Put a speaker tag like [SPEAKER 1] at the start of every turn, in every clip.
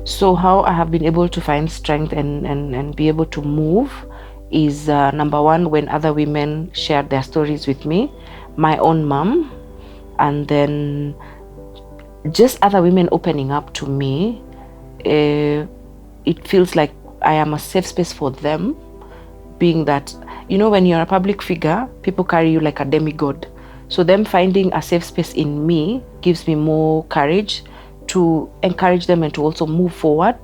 [SPEAKER 1] So how I have been able to find strength and be able to move is number one, when other women shared their stories with me, my own mom, and then just other women opening up to me. It feels like I am a safe space for them, being that, when you're a public figure, people carry you like a demigod. So them finding a safe space in me gives me more courage to encourage them and to also move forward.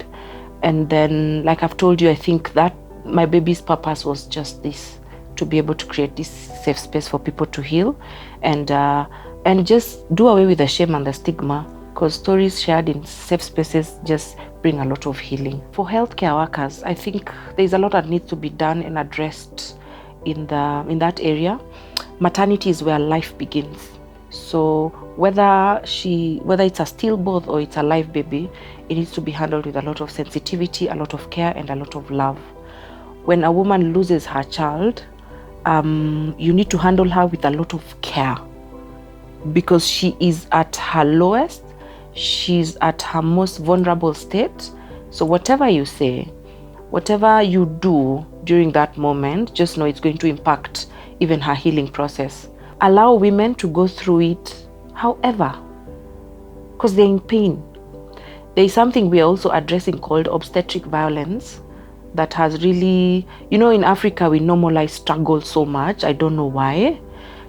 [SPEAKER 1] And then, like I've told you, I think that my baby's purpose was just this, to be able to create this safe space for people to heal and just do away with the shame and the stigma, because stories shared in safe spaces just bring a lot of healing. For healthcare workers, I think there's a lot that needs to be done and addressed in that area. Maternity is where life begins. So whether it's a stillbirth or it's a live baby, it needs to be handled with a lot of sensitivity, a lot of care, and a lot of love. When a woman loses her child, you need to handle her with a lot of care, because she is at her lowest, she's at her most vulnerable state. So whatever you say, whatever you do during that moment, just know it's going to impact even her healing process. Allow women to go through it, however, because they're in pain. There is something we are also addressing called obstetric violence that has really, in Africa, we normalize struggle so much. I don't know why.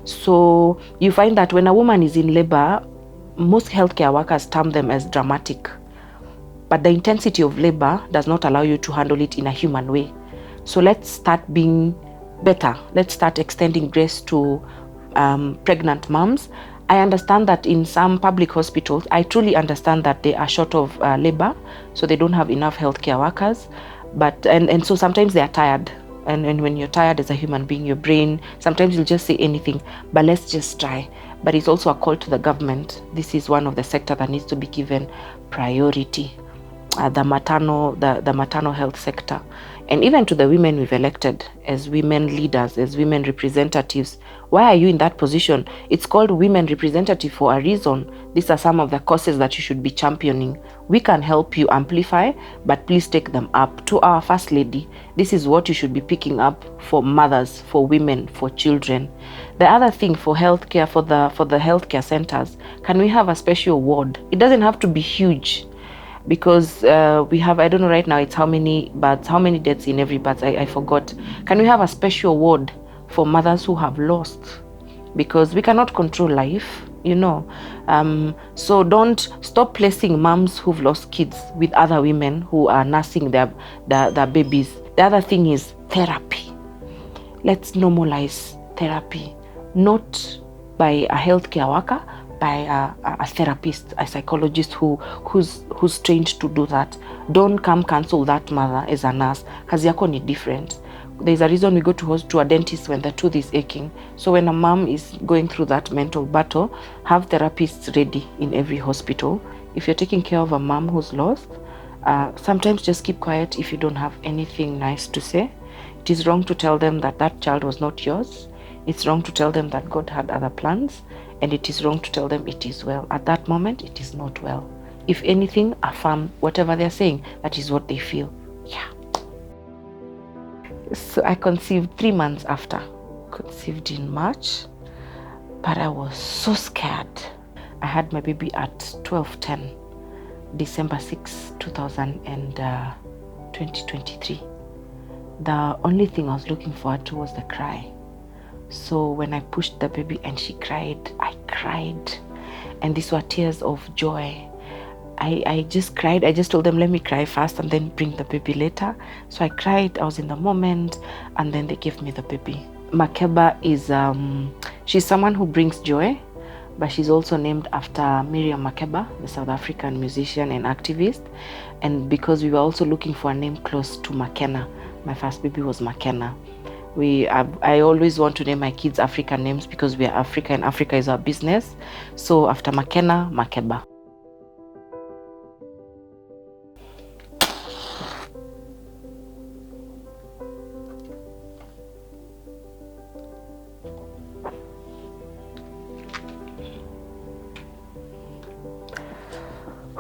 [SPEAKER 1] So you find that when a woman is in labor, most healthcare workers term them as dramatic. But the intensity of labor does not allow you to handle it in a human way. So let's start being better. Let's start extending grace to pregnant moms. I understand that in some public hospitals, I truly understand that they are short of labor, so they don't have enough healthcare workers. But and so sometimes they are tired. And when you're tired as a human being, your brain, sometimes you'll just say anything, but let's just try. But it's also a call to the government. This is one of the sector that needs to be given priority. The maternal health sector, and even to the women we've elected as women leaders, as women representatives. Why are you in that position? It's called women representative for a reason. These are some of the causes that you should be championing. We can help you amplify, but please take them up. To our First Lady, this is what you should be picking up for mothers, for women, for children. The other thing for healthcare, for the healthcare centers, can we have a special ward? It doesn't have to be huge, because we have, I don't know right now it's how many deaths in every birth, I forgot. Can we have a special ward for mothers who have lost? Because we cannot control life, so don't stop placing moms who've lost kids with other women who are nursing their babies. The other thing is therapy. Let's normalize therapy, not by a healthcare worker, by a therapist, a psychologist who's trained to do that. Don't come cancel that mother as a nurse. Kazi yako ni different. There's a reason we go to a dentist when the tooth is aching. So when a mom is going through that mental battle, have therapists ready in every hospital. If you're taking care of a mom who's lost, sometimes just keep quiet if you don't have anything nice to say. It is wrong to tell them that child was not yours. It's wrong to tell them that God had other plans. And it is wrong to tell them it is well. At that moment, it is not well. If anything, affirm whatever they're saying. That is what they feel. Yeah. So I conceived 3 months after. Conceived in March. But I was so scared. I had my baby at 12:10, December 6, 2023. The only thing I was looking forward to was the cry. So when I pushed the baby and she cried, I cried. And these were tears of joy. I just cried. I just told them, let me cry first and then bring the baby later. So I cried. I was in the moment. And then they gave me the baby. Makeba is, she's someone who brings joy. But she's also named after Miriam Makeba, the South African musician and activist. And because we were also looking for a name close to Makena. My first baby was Makena. I always want to name my kids African names because we are Africa and Africa is our business. So after Makena, Makeba.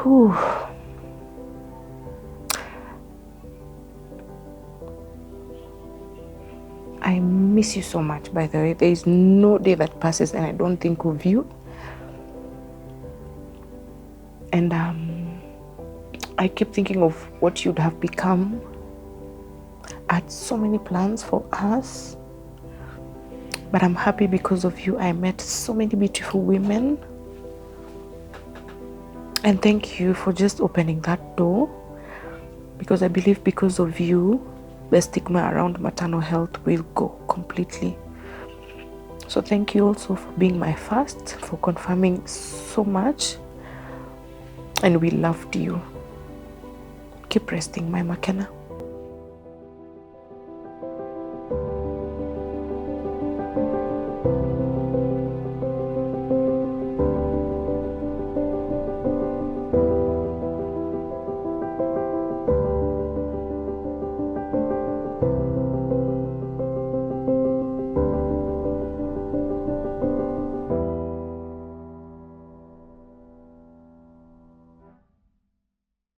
[SPEAKER 1] Whew. miss you so much, by the way. There is no day that passes and I don't think of you. And I keep thinking of what you'd have become. I had so many plans for us, but I'm happy because of you. I met so many beautiful women. And thank you for just opening that door, because I believe because of you, the stigma around maternal health will go completely. So thank you also for being my first, for confirming so much. And we loved you. Keep resting, my Makena.